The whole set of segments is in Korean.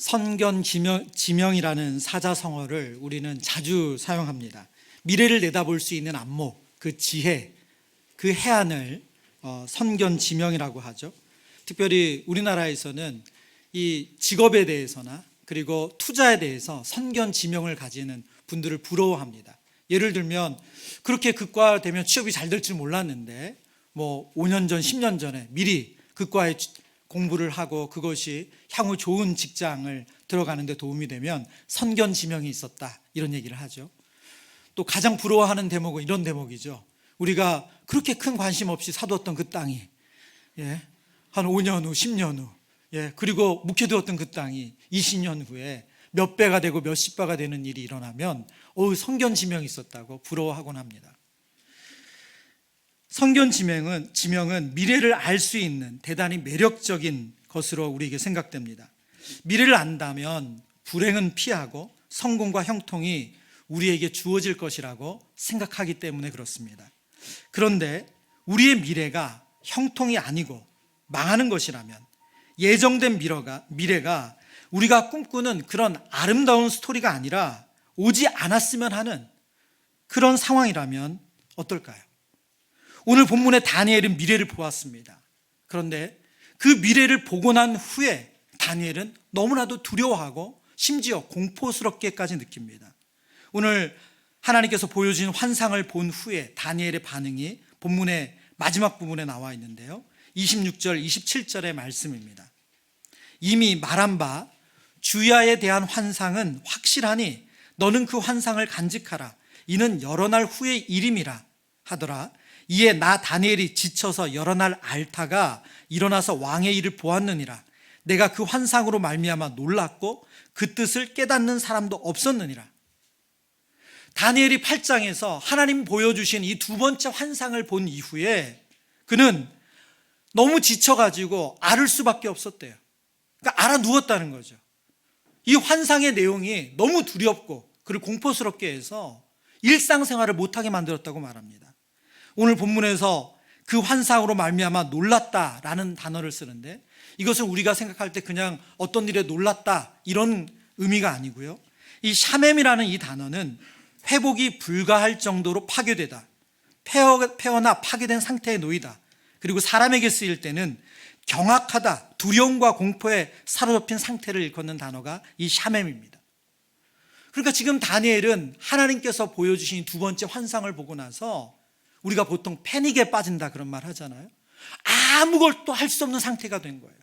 선견 지명이라는 사자성어를 우리는 자주 사용합니다. 미래를 내다볼 수 있는 안목, 그 지혜, 그 해안을 선견 지명이라고 하죠. 특별히 우리나라에서는 이 직업에 대해서나 그리고 투자에 대해서 선견 지명을 가지는 분들을 부러워합니다. 예를 들면 그렇게 극과되면 취업이 잘 될 줄 몰랐는데 5년 전, 10년 전에 미리 극과에 공부를 하고 그것이 향후 좋은 직장을 들어가는 데 도움이 되면 선견 지명이 있었다, 이런 얘기를 하죠. 또 가장 부러워하는 대목은 이런 대목이죠. 우리가 그렇게 큰 관심 없이 사두었던 그 땅이 한 5년 후, 10년 후, 그리고 묵혀두었던 그 땅이 20년 후에 몇 배가 되고 몇십 배가 되는 일이 일어나면 선견 지명이 있었다고 부러워하곤 합니다. 선견 지명은 미래를 알 수 있는 대단히 매력적인 것으로 우리에게 생각됩니다. 미래를 안다면 불행은 피하고 성공과 형통이 우리에게 주어질 것이라고 생각하기 때문에 그렇습니다. 그런데 우리의 미래가 형통이 아니고 망하는 것이라면, 예정된 미래가 우리가 꿈꾸는 그런 아름다운 스토리가 아니라 오지 않았으면 하는 그런 상황이라면 어떨까요? 오늘 본문의 다니엘은 미래를 보았습니다. 그런데 그 미래를 보고 난 후에 다니엘은 너무나도 두려워하고 심지어 공포스럽게까지 느낍니다. 오늘 하나님께서 보여주신 환상을 본 후에 다니엘의 반응이 본문의 마지막 부분에 나와 있는데요, 26절, 27절의 말씀입니다. 이미 말한 바 주야에 대한 환상은 확실하니 너는 그 환상을 간직하라. 이는 여러 날 후의 일임이라 하더라. 이에 나 다니엘이 지쳐서 여러 날 앓다가 일어나서 왕의 일을 보았느니라. 내가 그 환상으로 말미암아 놀랐고 그 뜻을 깨닫는 사람도 없었느니라. 다니엘이 8장에서 하나님 보여주신 이 두 번째 환상을 본 이후에 그는 너무 지쳐가지고 앓을 수밖에 없었대요. 그러니까 앓아 누웠다는 거죠. 이 환상의 내용이 너무 두렵고 그를 공포스럽게 해서 일상생활을 못하게 만들었다고 말합니다. 오늘 본문에서 그 환상으로 말미암아 놀랐다라는 단어를 쓰는데, 이것은 우리가 생각할 때 그냥 어떤 일에 놀랐다 이런 의미가 아니고요, 이 샤멤이라는 이 단어는 회복이 불가할 정도로 파괴되다, 폐허나 파괴된 상태에 놓이다, 그리고 사람에게 쓰일 때는 경악하다, 두려움과 공포에 사로잡힌 상태를 일컫는 단어가 이 샤멤입니다. 그러니까 지금 다니엘은 하나님께서 보여주신 두 번째 환상을 보고 나서 우리가 보통 패닉에 빠진다 그런 말 하잖아요. 아무것도 할 수 없는 상태가 된 거예요.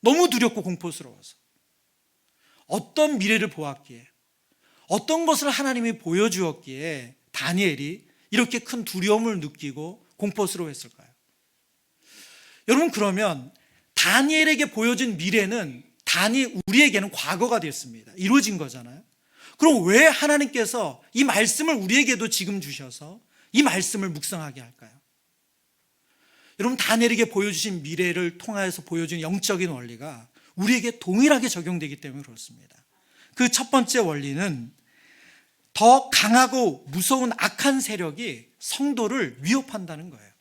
너무 두렵고 공포스러워서. 어떤 미래를 보았기에, 어떤 것을 하나님이 보여주었기에 다니엘이 이렇게 큰 두려움을 느끼고 공포스러워했을까요? 여러분, 그러면 다니엘에게 보여준 미래는 우리에게는 과거가 됐습니다. 이루어진 거잖아요. 그럼 왜 하나님께서 이 말씀을 우리에게도 지금 주셔서 이 말씀을 묵상하게 할까요? 여러분, 다니엘에게 보여주신 미래를 통해서 보여준 영적인 원리가 우리에게 동일하게 적용되기 때문에 그렇습니다. 그 첫 번째 원리는 더 강하고 무서운 악한 세력이 성도를 위협한다는 거예요.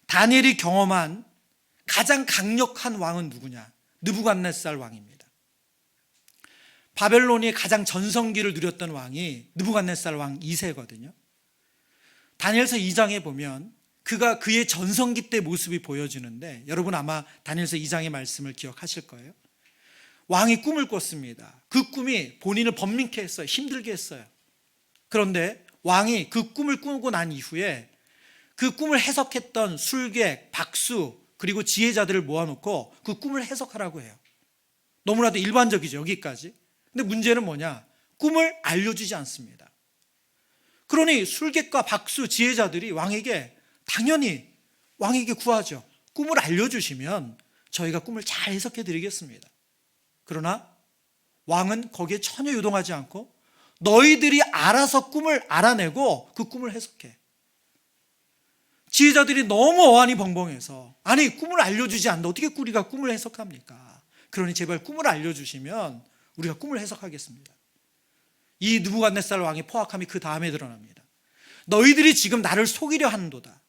다니엘이 경험한 가장 강력한 왕은 누구냐? 느부갓네살 왕입니다. 바벨론이 가장 전성기를 누렸던 왕이 느부갓네살 왕 2세거든요. 다니엘서 2장에 보면 그의 전성기 때 모습이 보여지는데, 여러분 아마 다니엘서 2장의 말씀을 기억하실 거예요. 왕이 꿈을 꿨습니다. 그 꿈이 본인을 번민케 했어요. 힘들게 했어요. 그런데 왕이 그 꿈을 꾸고 난 이후에 그 꿈을 해석했던 술객, 박수, 그리고 지혜자들을 모아놓고 그 꿈을 해석하라고 해요. 너무나도 일반적이죠, 여기까지. 근데 문제는 뭐냐? 꿈을 알려주지 않습니다. 그러니 술객과 박수, 지혜자들이 당연히 왕에게 구하죠. 꿈을 알려주시면 저희가 꿈을 잘 해석해 드리겠습니다. 그러나 왕은 거기에 전혀 요동하지 않고 너희들이 알아서 꿈을 알아내고 그 꿈을 해석해. 지혜자들이 너무 어안이 벙벙해서, 아니 꿈을 알려주지 않는데 어떻게 우리가 꿈을 해석합니까? 그러니 제발 꿈을 알려주시면 우리가 꿈을 해석하겠습니다. 이 느부갓네살 왕의 포악함이 그 다음에 드러납니다. 너희들이 지금 나를 속이려 하는도다.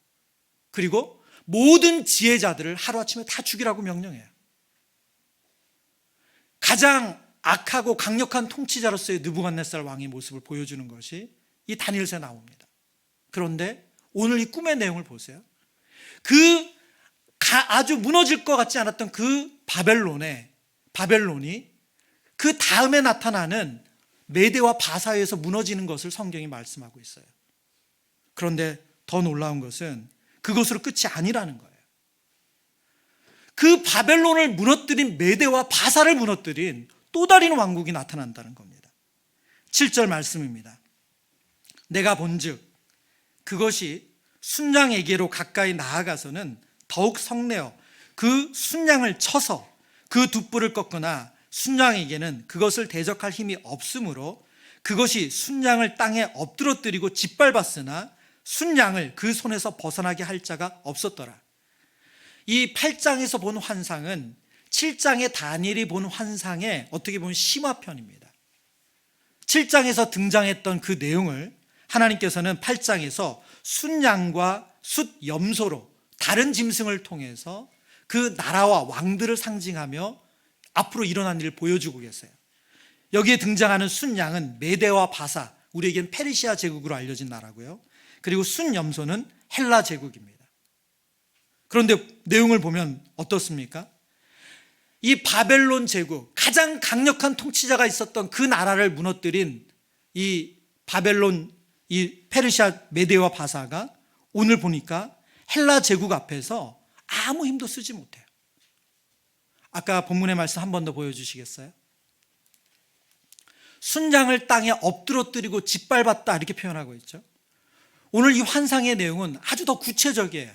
그리고 모든 지혜자들을 하루아침에 다 죽이라고 명령해요. 가장 악하고 강력한 통치자로서의 느부갓네살 왕의 모습을 보여주는 것이 이 다니엘서에 나옵니다. 그런데 오늘 이 꿈의 내용을 보세요. 아주 무너질 것 같지 않았던 그 바벨론이 그 다음에 나타나는 메대와 바사에서 무너지는 것을 성경이 말씀하고 있어요. 그런데 더 놀라운 것은 그것으로 끝이 아니라는 거예요. 그 바벨론을 무너뜨린 메대와 바사를 무너뜨린 또 다른 왕국이 나타난다는 겁니다. 7절 말씀입니다. 내가 본즉 그것이 순양에게로 가까이 나아가서는 더욱 성내어 그 순양을 쳐서 그 둣불을 꺾거나 순양에게는 그것을 대적할 힘이 없으므로 그것이 순양을 땅에 엎드러뜨리고 짓밟았으나 순양을 그 손에서 벗어나게 할 자가 없었더라. 이 8장에서 본 환상은 7장의 다니엘이 본 환상의 어떻게 보면 심화편입니다. 7장에서 등장했던 그 내용을 하나님께서는 8장에서 순양과 숫염소로 다른 짐승을 통해서 그 나라와 왕들을 상징하며 앞으로 일어난 일을 보여주고 계세요. 여기에 등장하는 순양은 메대와 바사, 우리에겐 페르시아 제국으로 알려진 나라고요. 그리고 순염소는 헬라 제국입니다. 그런데 내용을 보면 어떻습니까? 이 바벨론 제국, 가장 강력한 통치자가 있었던 그 나라를 무너뜨린 이 바벨론, 이 페르시아 메대와 바사가 오늘 보니까 헬라 제국 앞에서 아무 힘도 쓰지 못해요. 아까 본문의 말씀 한 번 더 보여주시겠어요? 순양을 땅에 엎드러뜨리고 짓밟았다 이렇게 표현하고 있죠. 오늘 이 환상의 내용은 아주 더 구체적이에요.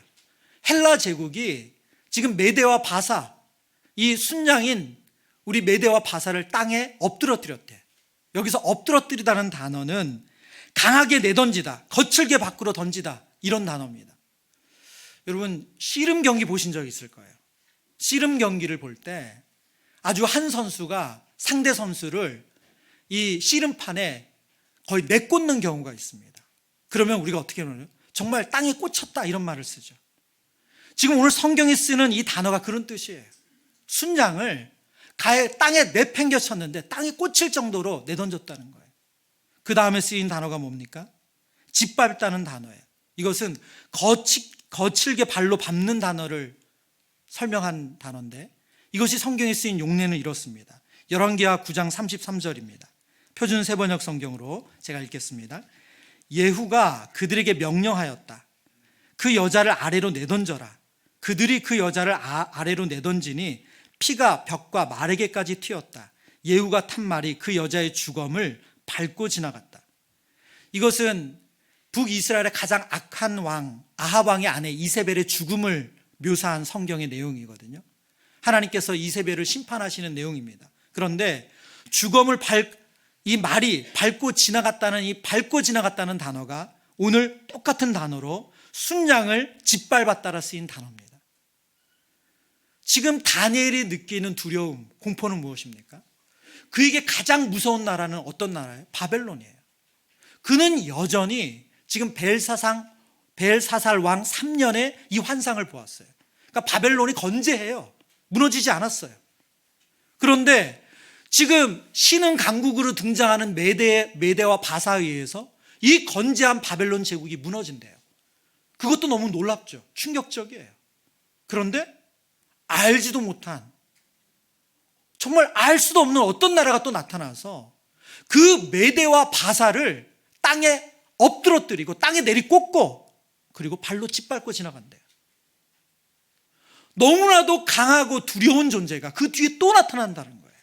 헬라 제국이 지금 메대와 바사, 이 순양인 우리 메대와 바사를 땅에 엎드러뜨렸대. 여기서 엎드러뜨리다는 단어는 강하게 내던지다, 거칠게 밖으로 던지다, 이런 단어입니다. 여러분 씨름 경기 보신 적 있을 거예요. 씨름 경기를 볼 때 아주 한 선수가 상대 선수를 이 씨름판에 거의 내꽂는 경우가 있습니다. 그러면 우리가 어떻게 하냐면 정말 땅에 꽂혔다 이런 말을 쓰죠. 지금 오늘 성경이 쓰는 이 단어가 그런 뜻이에요. 순양을 땅에 내팽개쳤는데 땅에 꽂힐 정도로 내던졌다는 거예요. 그 다음에 쓰인 단어가 뭡니까? 짓밟다는 단어예요. 이것은 거칠게 발로 밟는 단어를 설명한 단어인데 이것이 성경에 쓰인 용례는 이렇습니다. 열왕기하 9장 33절입니다. 표준 세번역 성경으로 제가 읽겠습니다. 예후가 그들에게 명령하였다. 그 여자를 아래로 내던져라. 그들이 그 여자를 아래로 내던지니 피가 벽과 마르게까지 튀었다. 예후가 탄 말이 그 여자의 주검을 밟고 지나갔다. 이것은 북이스라엘의 가장 악한 왕 아합 왕의 아내 이세벨의 죽음을 묘사한 성경의 내용이거든요. 하나님께서 이세벨을 심판하시는 내용입니다. 그런데 이 말이 밟고 지나갔다는 단어가 오늘 똑같은 단어로 순양을 짓밟았다라 쓰인 단어입니다. 지금 다니엘이 느끼는 두려움, 공포는 무엇입니까? 그에게 가장 무서운 나라는 어떤 나라예요? 바벨론이에요. 그는 여전히 지금 벨사살 왕 3년에 이 환상을 보았어요. 그러니까 바벨론이 건재해요. 무너지지 않았어요. 그런데 지금 신흥 강국으로 등장하는 메대와 바사에 의해서 이 건재한 바벨론 제국이 무너진대요. 그것도 너무 놀랍죠. 충격적이에요. 그런데 알지도 못한, 정말 알 수도 없는 어떤 나라가 또 나타나서 그 메대와 바사를 땅에 엎드러뜨리고 땅에 내리꽂고 그리고 발로 짓밟고 지나간대요. 너무나도 강하고 두려운 존재가 그 뒤에 또 나타난다는 거예요.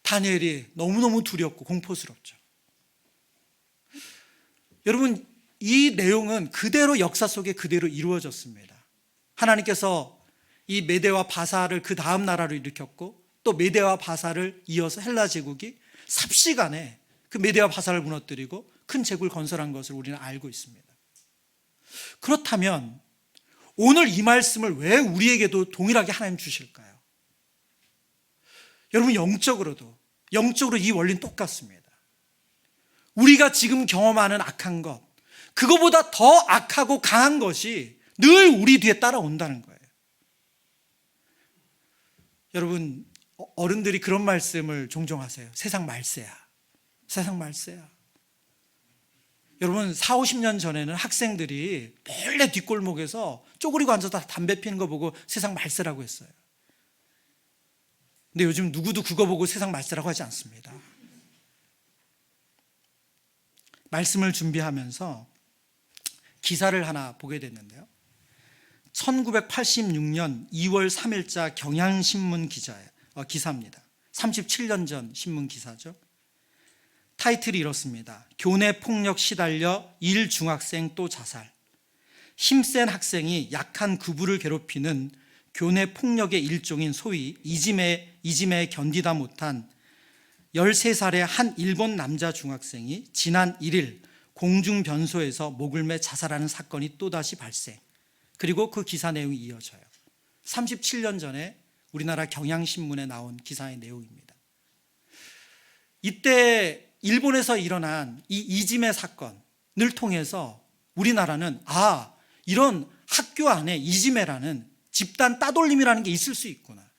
다니엘이 너무너무 두렵고 공포스럽죠. 여러분, 이 내용은 그대로 역사 속에 그대로 이루어졌습니다. 하나님께서 이 메대와 바사를 그 다음 나라로 일으켰고 또 메대와 바사를 이어서 헬라 제국이 삽시간에 그 메대와 바사를 무너뜨리고 큰 제국을 건설한 것을 우리는 알고 있습니다. 그렇다면 오늘 이 말씀을 왜 우리에게도 동일하게 하나님 주실까요? 여러분, 영적으로 이 원리는 똑같습니다. 우리가 지금 경험하는 악한 것, 그거보다 더 악하고 강한 것이 늘 우리 뒤에 따라온다는 거예요. 여러분, 어른들이 그런 말씀을 종종 하세요. 세상 말세야. 세상 말세야. 여러분, 4, 50년 전에는 학생들이 몰래 뒷골목에서 쪼그리고 앉아서 담배 피는 거 보고 세상 말세라고 했어요. 근데 요즘 누구도 그거 보고 세상 말세라고 하지 않습니다. 말씀을 준비하면서 기사를 하나 보게 됐는데요. 1986년 2월 3일자 경향신문 기사입니다. 37년 전 신문 기사죠. 타이틀이 이렇습니다. 교내 폭력 시달려 1중학생 또 자살. 힘센 학생이 약한 구부를 괴롭히는 교내 폭력의 일종인 소위 이지매에 견디다 못한 13살의 한 일본 남자 중학생이 지난 1일 공중변소에서 목을 매 자살하는 사건이 또다시 발생. 그리고 그 기사 내용이 이어져요. 37년 전에 우리나라 경향신문에 나온 기사의 내용입니다. 이때 일본에서 일어난 이 이지매 사건을 통해서 우리나라는 이런 학교 안에 이지매라는 집단 따돌림이라는 게 있을 수 있구나.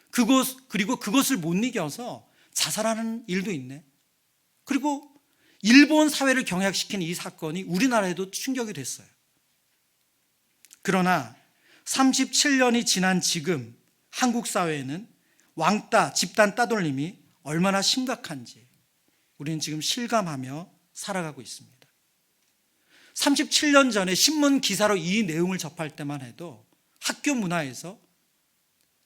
그리고 그것을 못 이겨서 자살하는 일도 있네. 그리고 일본 사회를 경악시킨 이 사건이 우리나라에도 충격이 됐어요. 그러나 37년이 지난 지금 한국 사회에는 왕따, 집단 따돌림이 얼마나 심각한지 우리는 지금 실감하며 살아가고 있습니다. 37년 전에 신문 기사로 이 내용을 접할 때만 해도 학교 문화에서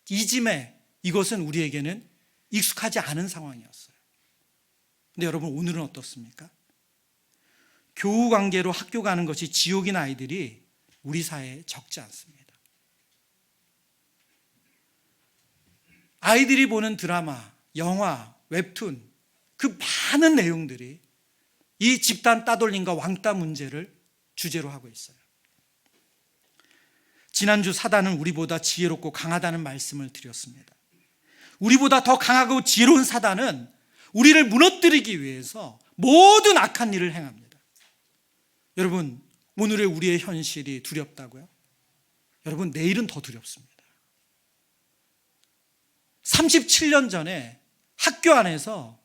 이지매, 이것은 우리에게는 익숙하지 않은 상황이었어요. 근데 여러분, 오늘은 어떻습니까? 교우 관계로 학교 가는 것이 지옥인 아이들이 우리 사회에 적지 않습니다. 아이들이 보는 드라마, 영화, 웹툰, 그 많은 내용들이 이 집단 따돌림과 왕따 문제를 주제로 하고 있어요. 지난주 사단은 우리보다 지혜롭고 강하다는 말씀을 드렸습니다. 우리보다 더 강하고 지혜로운 사단은 우리를 무너뜨리기 위해서 모든 악한 일을 행합니다. 여러분, 오늘의 우리의 현실이 두렵다고요? 여러분, 내일은 더 두렵습니다. 37년 전에 학교 안에서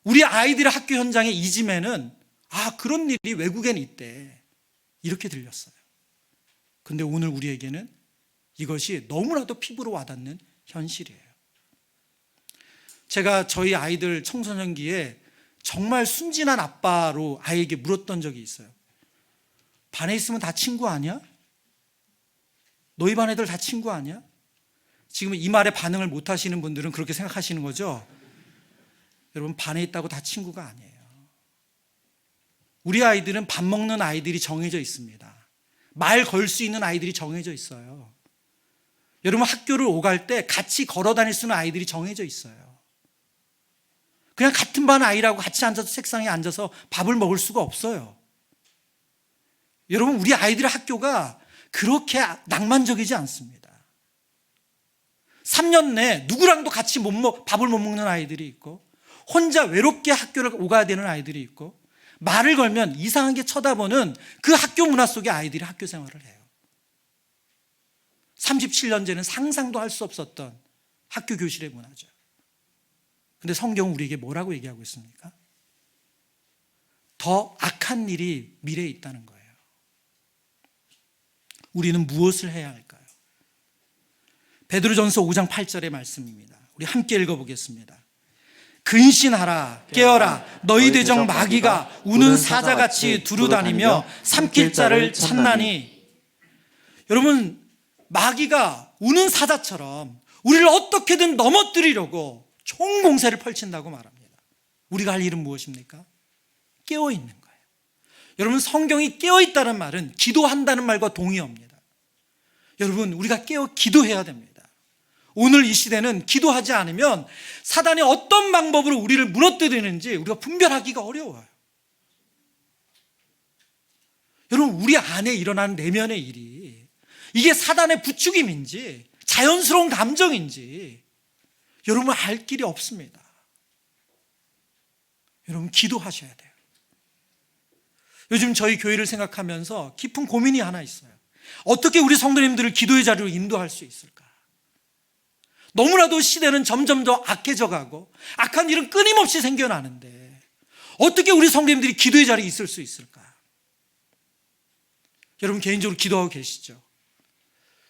우리 아이들의 학교 현장의 이지매는 그런 일이 외국엔 있대, 이렇게 들렸어요. 근데 오늘 우리에게는 이것이 너무나도 피부로 와닿는 현실이에요. 제가 저희 아이들 청소년기에 정말 순진한 아빠로 아이에게 물었던 적이 있어요. 반에 있으면 다 친구 아니야? 너희 반 애들 다 친구 아니야? 지금 이 말에 반응을 못 하시는 분들은 그렇게 생각하시는 거죠? 여러분, 반에 있다고 다 친구가 아니에요. 우리 아이들은 밥 먹는 아이들이 정해져 있습니다. 말 걸 수 있는 아이들이 정해져 있어요. 여러분, 학교를 오갈 때 같이 걸어 다닐 수 있는 아이들이 정해져 있어요. 그냥 같은 반 아이라고 같이 앉아서 책상에 앉아서 밥을 먹을 수가 없어요. 여러분, 우리 아이들의 학교가 그렇게 낭만적이지 않습니다. 3년 내 누구랑도 같이 밥을 못 먹는 아이들이 있고, 혼자 외롭게 학교를 오가야 되는 아이들이 있고, 말을 걸면 이상하게 쳐다보는 그 학교 문화 속에 아이들이 학교 생활을 해요. 37년 전에는 상상도 할 수 없었던 학교 교실의 문화죠. 근데 성경은 우리에게 뭐라고 얘기하고 있습니까? 더 악한 일이 미래에 있다는 거예요. 우리는 무엇을 해야 할까요? 베드로전서 5장 8절의 말씀입니다. 우리 함께 읽어보겠습니다. 근신하라, 깨어라, 너희 대적 마귀가 우는 사자같이 두루다니며 삼킬 자를 찾나니. 여러분, 마귀가 우는 사자처럼 우리를 어떻게든 넘어뜨리려고 총공세를 펼친다고 말합니다. 우리가 할 일은 무엇입니까? 깨어있는 거예요. 여러분, 성경이 깨어있다는 말은 기도한다는 말과 동의어입니다. 여러분, 우리가 깨어 기도해야 됩니다. 오늘 이 시대는 기도하지 않으면 사단이 어떤 방법으로 우리를 무너뜨리는지 우리가 분별하기가 어려워요. 여러분, 우리 안에 일어나는 내면의 일이 이게 사단의 부추김인지 자연스러운 감정인지 여러분 알 길이 없습니다. 여러분, 기도하셔야 돼요. 요즘 저희 교회를 생각하면서 깊은 고민이 하나 있어요. 어떻게 우리 성도님들을 기도의 자리로 인도할 수 있을까? 너무나도 시대는 점점 더 악해져 가고 악한 일은 끊임없이 생겨나는데 어떻게 우리 성도님들이 기도의 자리에 있을 수 있을까? 여러분 개인적으로 기도하고 계시죠?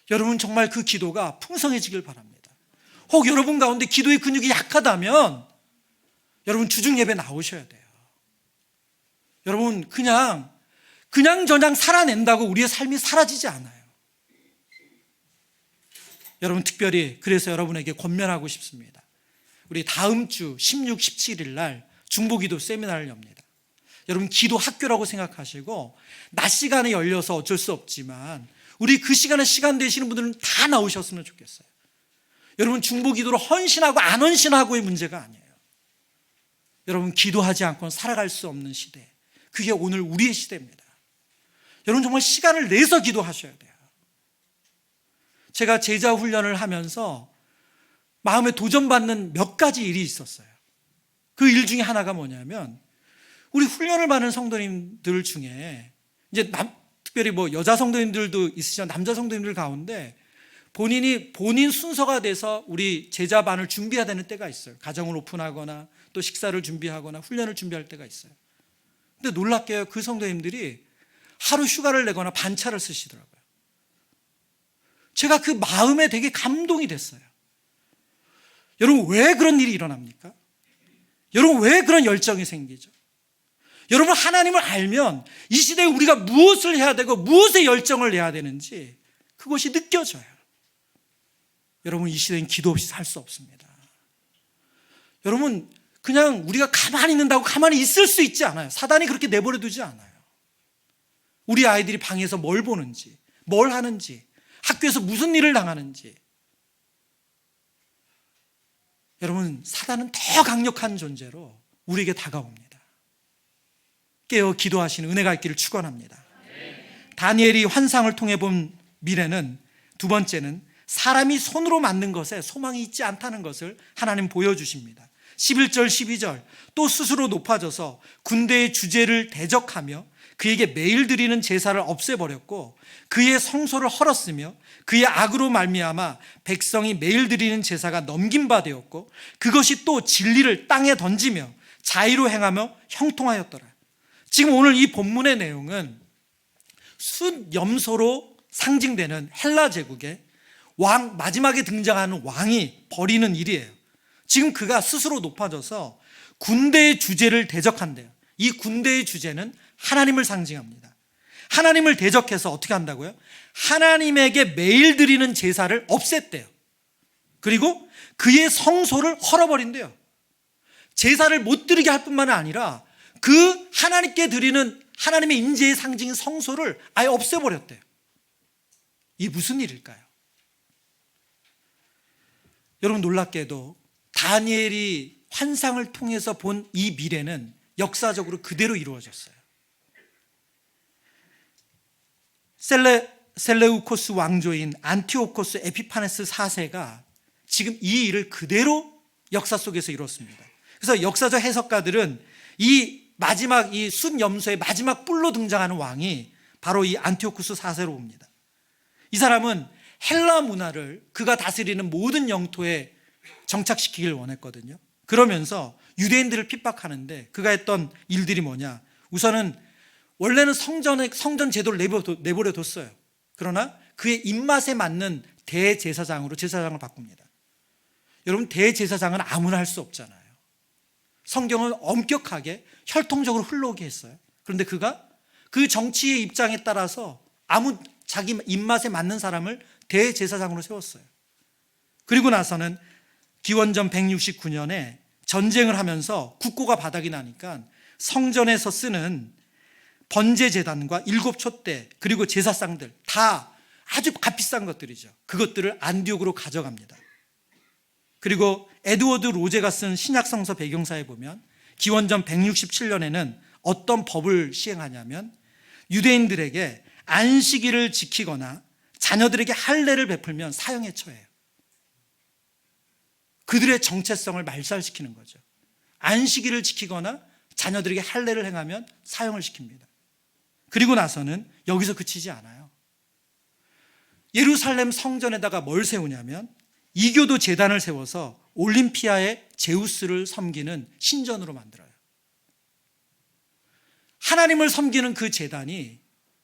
여러분 정말 그 기도가 풍성해지길 바랍니다. 혹 여러분 가운데 기도의 근육이 약하다면 여러분 주중 예배 나오셔야 돼요. 여러분 그냥 저냥 살아낸다고 우리의 삶이 사라지지 않아요. 여러분 특별히 그래서 여러분에게 권면하고 싶습니다. 우리 다음 주 16, 17일 날 중보기도 세미나를 엽니다. 여러분 기도 학교라고 생각하시고 낮 시간에 열려서 어쩔 수 없지만 우리 그 시간에 시간 되시는 분들은 다 나오셨으면 좋겠어요. 여러분 중보기도로 헌신하고 안 헌신하고의 문제가 아니에요. 여러분 기도하지 않고는 살아갈 수 없는 시대, 그게 오늘 우리의 시대입니다. 여러분 정말 시간을 내서 기도하셔야 돼요. 제가 제자 훈련을 하면서 마음에 도전받는 몇 가지 일이 있었어요. 그 일 중에 하나가 뭐냐면 우리 훈련을 받는 성도님들 중에 이제 특별히 뭐 여자 성도님들도 있으시지만 남자 성도님들 가운데 본인 순서가 돼서 우리 제자반을 준비해야 되는 때가 있어요. 가정을 오픈하거나 또 식사를 준비하거나 훈련을 준비할 때가 있어요. 근데 놀랍게요, 그 성도님들이 하루 휴가를 내거나 반차를 쓰시더라고요. 제가 그 마음에 되게 감동이 됐어요. 여러분 왜 그런 일이 일어납니까? 여러분 왜 그런 열정이 생기죠? 여러분 하나님을 알면 이 시대에 우리가 무엇을 해야 되고 무엇에 열정을 내야 되는지 그것이 느껴져요. 여러분 이 시대엔 기도 없이 살 수 없습니다. 여러분 그냥 우리가 가만히 있는다고 가만히 있을 수 있지 않아요. 사단이 그렇게 내버려 두지 않아요. 우리 아이들이 방에서 뭘 보는지, 뭘 하는지, 학교에서 무슨 일을 당하는지. 여러분 사단은 더 강력한 존재로 우리에게 다가옵니다. 깨어 기도하시는 은혜가 있기를 축원합니다. 다니엘이 환상을 통해 본 미래는, 두 번째는 사람이 손으로 만든 것에 소망이 있지 않다는 것을 하나님 보여주십니다. 11절 12절 또 스스로 높아져서 군대의 주제를 대적하며 그에게 매일 드리는 제사를 없애버렸고 그의 성소를 헐었으며 그의 악으로 말미암아 백성이 매일 드리는 제사가 넘긴 바 되었고 그것이 또 진리를 땅에 던지며 자의로 행하며 형통하였더라. 지금 오늘 이 본문의 내용은 숫염소로 상징되는 헬라 제국의 왕, 마지막에 등장하는 왕이 벌이는 일이에요. 지금 그가 스스로 높아져서 군대의 주제를 대적한대요. 이 군대의 주제는 하나님을 상징합니다. 하나님을 대적해서 어떻게 한다고요? 하나님에게 매일 드리는 제사를 없앴대요. 그리고 그의 성소를 헐어버린대요. 제사를 못 드리게 할 뿐만 아니라 그 하나님께 드리는 하나님의 임재의 상징인 성소를 아예 없애버렸대요. 이게 무슨 일일까요? 여러분 놀랍게도 다니엘이 환상을 통해서 본 이 미래는 역사적으로 그대로 이루어졌어요. 셀레우코스 왕조인 안티오코스 에피파네스 4세가 지금 이 일을 그대로 역사 속에서 이뤘습니다. 그래서 역사적 해석가들은 이 마지막 이 숫염소의 마지막 뿔로 등장하는 왕이 바로 이 안티오코스 4세로 봅니다. 이 사람은 헬라 문화를 그가 다스리는 모든 영토에 정착시키길 원했거든요. 그러면서 유대인들을 핍박하는데 그가 했던 일들이 뭐냐? 우선은 원래는 성전 제도를 내버려 뒀어요. 그러나 그의 입맛에 맞는 대제사장으로 제사장을 바꿉니다. 여러분 대제사장은 아무나 할 수 없잖아요. 성경은 엄격하게 혈통적으로 흘러오게 했어요. 그런데 그가 그 정치의 입장에 따라서 자기 입맛에 맞는 사람을 대제사장으로 세웠어요. 그리고 나서는 기원전 169년에 전쟁을 하면서 국고가 바닥이 나니까 성전에서 쓰는 번제제단과 일곱 촛대 그리고 제사상들 다 아주 값비싼 것들이죠. 그것들을 안디옥으로 가져갑니다. 그리고 에드워드 로제가 쓴 신약성서 배경사에 보면 기원전 167년에는 어떤 법을 시행하냐면 유대인들에게 안식일을 지키거나 자녀들에게 할례를 베풀면 사형에 처해요. 그들의 정체성을 말살시키는 거죠. 안식일을 지키거나 자녀들에게 할례를 행하면 사형을 시킵니다. 그리고 나서는 여기서 그치지 않아요. 예루살렘 성전에다가 뭘 세우냐면 이교도 제단을 세워서 올림피아의 제우스를 섬기는 신전으로 만들어요. 하나님을 섬기는 그 제단이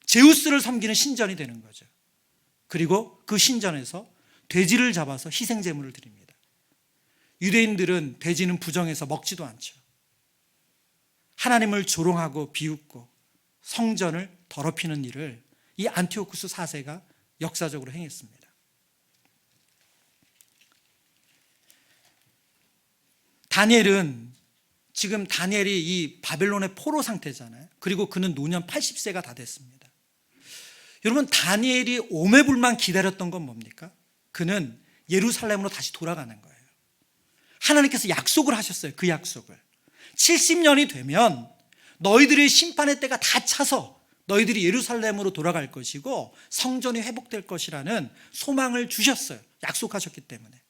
제우스를 섬기는 신전이 되는 거죠. 그리고 그 신전에서 돼지를 잡아서 희생 제물을 드립니다. 유대인들은 돼지는 부정해서 먹지도 않죠. 하나님을 조롱하고 비웃고 성전을 더럽히는 일을 이 안티오쿠스 4세가 역사적으로 행했습니다. 다니엘은 지금 다니엘이 이 바벨론의 포로 상태잖아요. 그리고 그는 노년 80세가 다 됐습니다. 여러분, 다니엘이 오매불만 기다렸던 건 뭡니까? 그는 예루살렘으로 다시 돌아가는 거예요. 하나님께서 약속을 하셨어요. 그 약속을 70년이 되면 너희들의 심판의 때가 다 차서 너희들이 예루살렘으로 돌아갈 것이고 성전이 회복될 것이라는 소망을 주셨어요. 약속하셨기 때문에.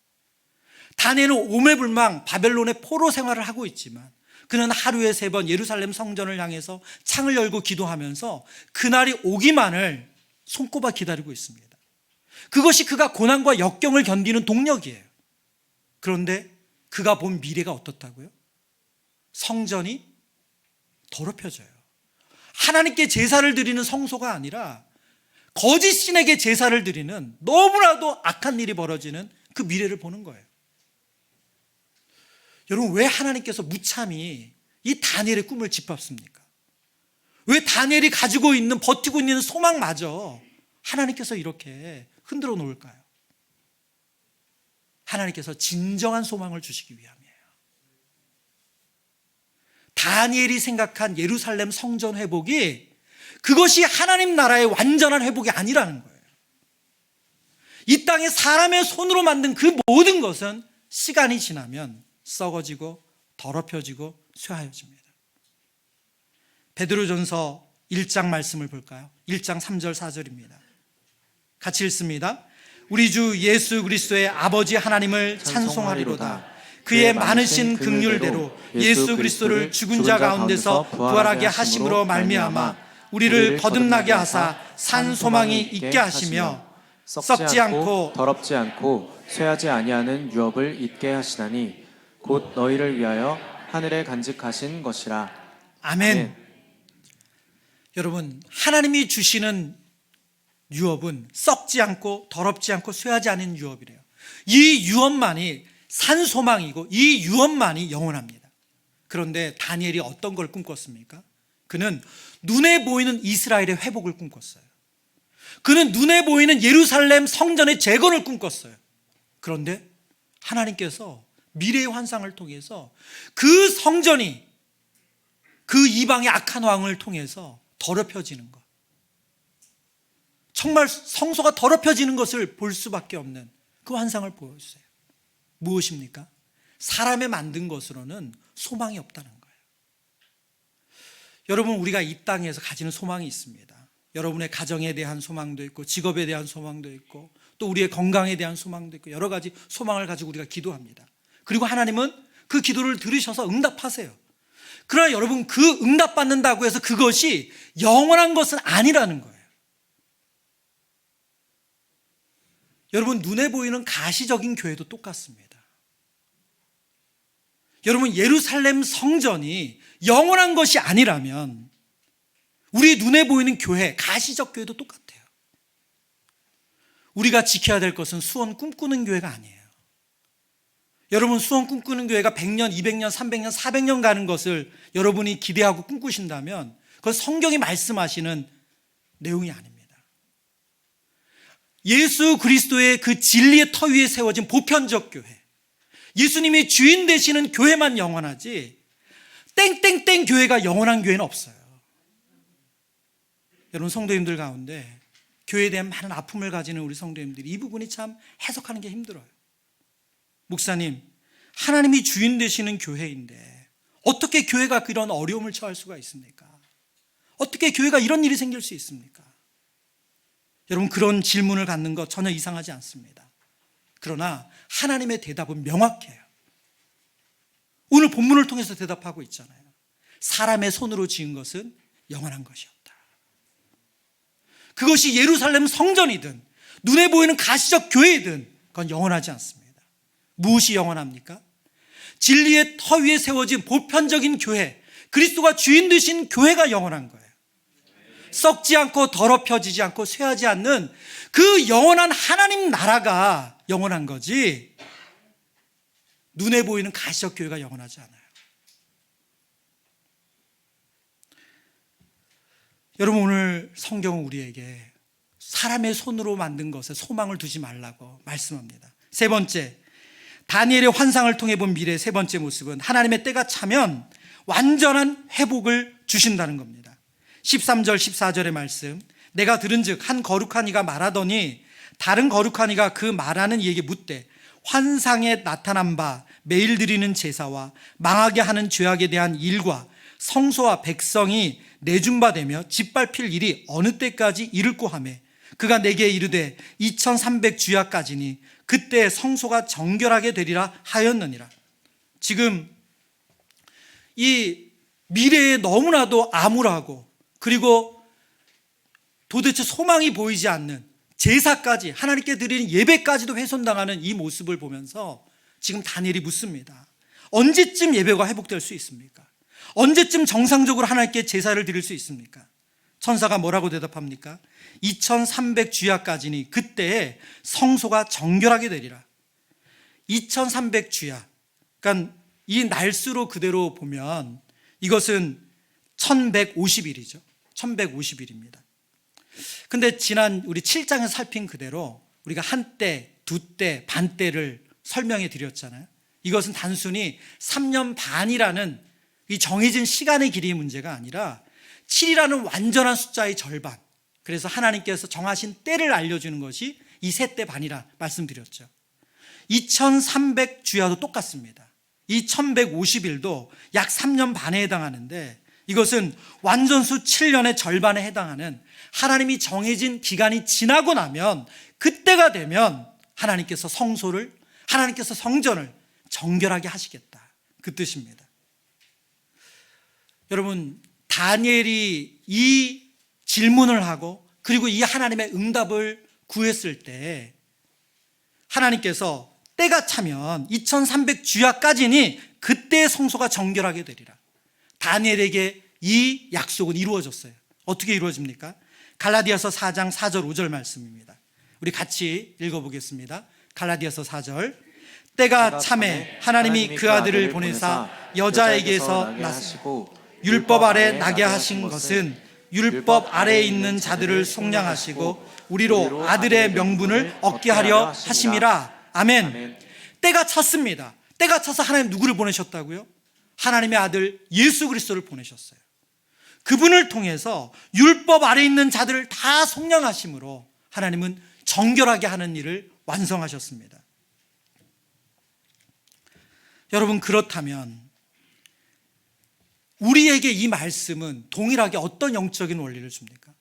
다니엘은 오매불망 바벨론의 포로 생활을 하고 있지만 그는 하루에 3번 예루살렘 성전을 향해서 창을 열고 기도하면서 그날이 오기만을 손꼽아 기다리고 있습니다. 그것이 그가 고난과 역경을 견디는 동력이에요. 그런데 그가 본 미래가 어떻다고요? 성전이 더럽혀져요. 하나님께 제사를 드리는 성소가 아니라 거짓 신에게 제사를 드리는 너무나도 악한 일이 벌어지는 그 미래를 보는 거예요. 여러분, 왜 하나님께서 무참히 이 다니엘의 꿈을 짓밟습니까? 왜 다니엘이 가지고 있는, 버티고 있는 소망마저 하나님께서 이렇게 흔들어 놓을까요? 하나님께서 진정한 소망을 주시기 위함이에요. 다니엘이 생각한 예루살렘 성전 회복이 그것이 하나님 나라의 완전한 회복이 아니라는 거예요. 이 땅에 사람의 손으로 만든 그 모든 것은 시간이 지나면 썩어지고 더럽혀지고 쇠하여집니다. 베드로전서 1장 말씀을 볼까요? 1장 3절 4절입니다. 같이 읽습니다. 우리 주 예수 그리스도의 아버지 하나님을 찬송하리로다. 그의 많으신 긍휼대로 예수 그리스도를 죽은 자 가운데서 부활하게 하심으로 말미암아 우리를 거듭나게 하사 산 소망이 있게 하시며 썩지 않고 더럽지 않고 쇠하지 아니하는 유업을 있게 하시나니 곧 너희를 위하여 하늘에 간직하신 것이라. 아멘. 여러분, 하나님이 주시는 유업은 썩지 않고 더럽지 않고 쇠하지 않은 유업이래요. 이 유업만이 산 소망이고 이 유업만이 영원합니다. 그런데 다니엘이 어떤 걸 꿈꿨습니까? 그는 눈에 보이는 이스라엘의 회복을 꿈꿨어요. 그는 눈에 보이는 예루살렘 성전의 재건을 꿈꿨어요. 그런데 하나님께서 미래의 환상을 통해서 그 성전이 그 이방의 악한 왕을 통해서 더럽혀지는 것, 정말 성소가 더럽혀지는 것을 볼 수밖에 없는 그 환상을 보여주세요. 무엇입니까? 사람의 만든 것으로는 소망이 없다는 거예요. 여러분, 우리가 이 땅에서 가지는 소망이 있습니다. 여러분의 가정에 대한 소망도 있고 직업에 대한 소망도 있고 또 우리의 건강에 대한 소망도 있고 여러 가지 소망을 가지고 우리가 기도합니다. 그리고 하나님은 그 기도를 들으셔서 응답하세요. 그러나 여러분, 그 응답받는다고 해서 그것이 영원한 것은 아니라는 거예요. 여러분, 눈에 보이는 가시적인 교회도 똑같습니다. 여러분, 예루살렘 성전이 영원한 것이 아니라면 우리 눈에 보이는 교회, 가시적 교회도 똑같아요. 우리가 지켜야 될 것은 수원 꿈꾸는 교회가 아니에요. 여러분, 수원 꿈꾸는 교회가 100년, 200년, 300년, 400년 가는 것을 여러분이 기대하고 꿈꾸신다면 그건 성경이 말씀하시는 내용이 아닙니다. 예수 그리스도의 그 진리의 터 위에 세워진 보편적 교회, 예수님이 주인 되시는 교회만 영원하지 땡땡땡 교회가 영원한 교회는 없어요. 여러분, 성도님들 가운데 교회에 대한 많은 아픔을 가지는 우리 성도님들이 이 부분이 참 해석하는 게 힘들어요. 목사님, 하나님이 주인 되시는 교회인데 어떻게 교회가 그런 어려움을 처할 수가 있습니까? 어떻게 교회가 이런 일이 생길 수 있습니까? 여러분, 그런 질문을 갖는 것 전혀 이상하지 않습니다. 그러나 하나님의 대답은 명확해요. 오늘 본문을 통해서 대답하고 있잖아요. 사람의 손으로 지은 것은 영원한 것이었다. 그것이 예루살렘 성전이든 눈에 보이는 가시적 교회이든 그건 영원하지 않습니다. 무엇이 영원합니까? 진리의 터 위에 세워진 보편적인 교회, 그리스도가 주인 되신 교회가 영원한 거예요. 썩지 않고 더럽혀지지 않고 쇠하지 않는 그 영원한 하나님 나라가 영원한 거지, 눈에 보이는 가시적 교회가 영원하지 않아요. 여러분, 오늘 성경은 우리에게 사람의 손으로 만든 것에 소망을 두지 말라고 말씀합니다. 세 번째, 다니엘의 환상을 통해 본 미래의 세 번째 모습은 하나님의 때가 차면 완전한 회복을 주신다는 겁니다. 13절 14절의 말씀, 내가 들은즉 한 거룩한 이가 말하더니 다른 거룩한 이가 그 말하는 이에게 묻되 환상에 나타난 바 매일 드리는 제사와 망하게 하는 죄악에 대한 일과 성소와 백성이 내중바되며 짓밟힐 일이 어느 때까지 이를꼬 하매 그가 내게 이르되 2300주야까지니 그때 성소가 정결하게 되리라 하였느니라. 지금 이 미래에 너무나도 암울하고 그리고 도대체 소망이 보이지 않는 제사까지, 하나님께 드리는 예배까지도 훼손당하는 이 모습을 보면서 지금 다니엘이 묻습니다. 언제쯤 예배가 회복될 수 있습니까? 언제쯤 정상적으로 하나님께 제사를 드릴 수 있습니까? 천사가 뭐라고 대답합니까? 2300주야까지니 그때에 성소가 정결하게 되리라. 2300주야, 그러니까 이 날수로 그대로 보면 이것은 1150일이죠 1150일입니다 근데 지난 우리 7장에서 살핀 그대로 우리가 한때, 두때, 반때를 설명해 드렸잖아요. 이것은 단순히 3년 반이라는 이 정해진 시간의 길이의 문제가 아니라 7이라는 완전한 숫자의 절반, 그래서 하나님께서 정하신 때를 알려주는 것이 이 세 때 반이라 말씀드렸죠. 2300주야도 똑같습니다. 이 1150일도 약 3년 반에 해당하는데 이것은 완전수 7년의 절반에 해당하는 하나님이 정해진 기간이 지나고 나면 그때가 되면 하나님께서 성소를, 하나님께서 성전을 정결하게 하시겠다, 그 뜻입니다. 여러분, 다니엘이 이 질문을 하고 그리고 이 하나님의 응답을 구했을 때 하나님께서 때가 차면 2300주야까지니 그때 성소가 정결하게 되리라. 다니엘에게 이 약속은 이루어졌어요. 어떻게 이루어집니까? 갈라디아서 4장 4절 5절 말씀입니다. 우리 같이 읽어보겠습니다. 갈라디아서 4절, 때가 차매 하나님이 그 아들을 보내사 여자에게서 나시고 율법 아래 나게 하신 것은 율법 아래에 있는 자들을 속량하시고 우리로 아들의 명분을 얻게 하려 하심이라. 아멘. 때가 찼습니다. 때가 차서 하나님 누구를 보내셨다고요? 하나님의 아들 예수 그리스도를 보내셨어요. 그분을 통해서 율법 아래에 있는 자들을 다 속량하심으로 하나님은 정결하게 하는 일을 완성하셨습니다. 여러분, 그렇다면 우리에게 이 말씀은 동일하게 어떤 영적인 원리를 줍니까?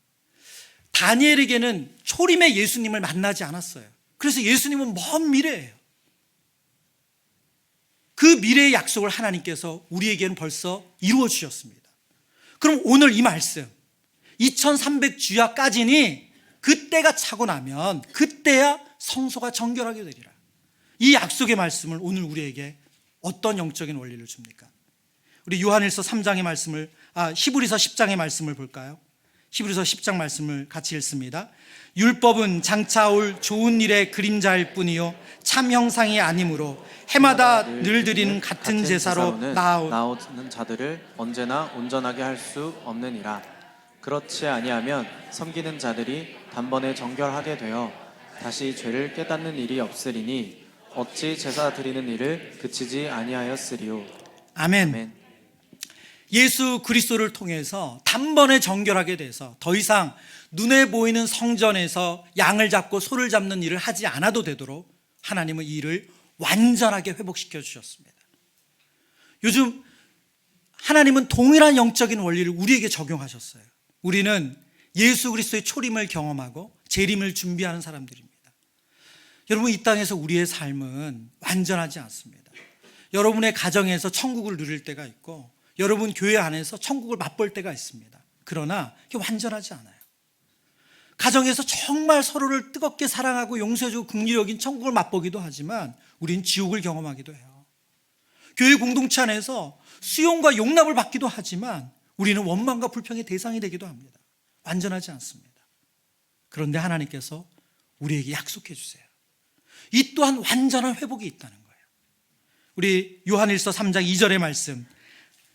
다니엘에게는 초림의 예수님을 만나지 않았어요. 그래서 예수님은 먼 미래예요. 그 미래의 약속을 하나님께서 우리에게는 벌써 이루어 주셨습니다. 그럼 오늘 이 말씀 2300주야까지니 그때가 차고 나면 그때야 성소가 정결하게 되리라. 이 약속의 말씀을 오늘 우리에게 어떤 영적인 원리를 줍니까? 우리 요한일서 3장의 말씀을, 히브리서 10장의 말씀을 볼까요? 히브리서 10장 말씀을 같이 읽습니다. 율법은 장차 올 좋은 일의 그림자일 뿐이요 참 형상이 아니므로 해마다 늘 드리는 같은 제사로 나오는 자들을 언제나 온전하게 할 수 없느니라. 그렇지 아니하면 섬기는 자들이 단번에 정결하게 되어 다시 죄를 깨닫는 일이 없으리니 어찌 제사 드리는 일을 그치지 아니하였으리요. 아멘. 아멘. 예수 그리스도를 통해서 단번에 정결하게 돼서 더 이상 눈에 보이는 성전에서 양을 잡고 소를 잡는 일을 하지 않아도 되도록 하나님은 이 일을 완전하게 회복시켜 주셨습니다. 요즘 하나님은 동일한 영적인 원리를 우리에게 적용하셨어요. 우리는 예수 그리스도의 초림을 경험하고 재림을 준비하는 사람들입니다. 여러분, 이 땅에서 우리의 삶은 완전하지 않습니다. 여러분의 가정에서 천국을 누릴 때가 있고 여러분 교회 안에서 천국을 맛볼 때가 있습니다. 그러나 이게 완전하지 않아요. 가정에서 정말 서로를 뜨겁게 사랑하고 용서해주고 긍휼히 여긴 천국을 맛보기도 하지만 우린 지옥을 경험하기도 해요. 교회 공동체 안에서 수용과 용납을 받기도 하지만 우리는 원망과 불평의 대상이 되기도 합니다. 완전하지 않습니다. 그런데 하나님께서 우리에게 약속해 주세요. 이 또한 완전한 회복이 있다는 거예요. 우리 요한일서 3장 2절의 말씀,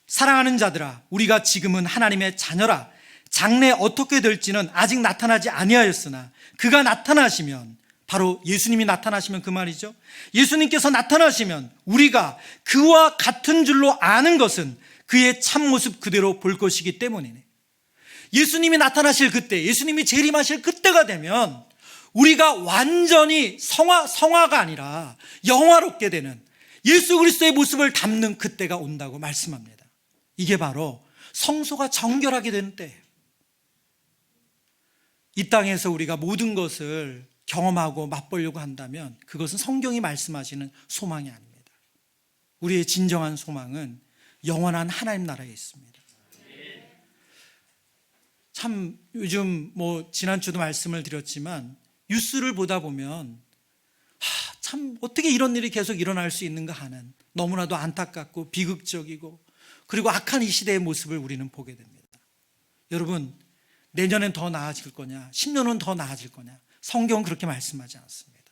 사랑하는 자들아 우리가 지금은 하나님의 자녀라. 장래 어떻게 될지는 아직 나타나지 아니하였으나 그가 나타나시면, 바로 예수님이 나타나시면 그 말이죠. 예수님께서 나타나시면 우리가 그와 같은 줄로 아는 것은 그의 참모습 그대로 볼 것이기 때문이네. 예수님이 나타나실 그때, 예수님이 재림하실 그때가 되면 우리가 완전히 성화가 아니라 영화롭게 되는 예수 그리스도의 모습을 담는 그때가 온다고 말씀합니다. 이게 바로 성소가 정결하게 되는 때예요. 이 땅에서 우리가 모든 것을 경험하고 맛보려고 한다면 그것은 성경이 말씀하시는 소망이 아닙니다. 우리의 진정한 소망은 영원한 하나님 나라에 있습니다. 참 요즘 지난주도 말씀을 드렸지만 뉴스를 보다 보면 참 어떻게 이런 일이 계속 일어날 수 있는가 하는, 너무나도 안타깝고 비극적이고 그리고 악한 이 시대의 모습을 우리는 보게 됩니다. 여러분, 내년엔 더 나아질 거냐, 10년은 더 나아질 거냐, 성경은 그렇게 말씀하지 않습니다.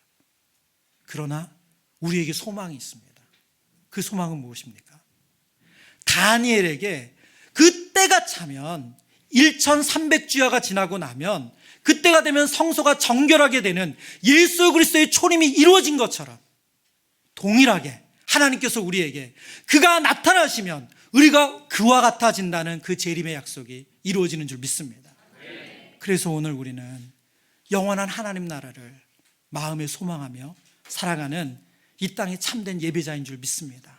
그러나 우리에게 소망이 있습니다. 그 소망은 무엇입니까? 다니엘에게 그때가 차면 1300주야가 지나고 나면 그때가 되면 성소가 정결하게 되는 예수 그리스도의 초림이 이루어진 것처럼 동일하게 하나님께서 우리에게 그가 나타나시면 우리가 그와 같아진다는 그 재림의 약속이 이루어지는 줄 믿습니다. 그래서 오늘 우리는 영원한 하나님 나라를 마음에 소망하며 살아가는 이 땅의 참된 예배자인 줄 믿습니다.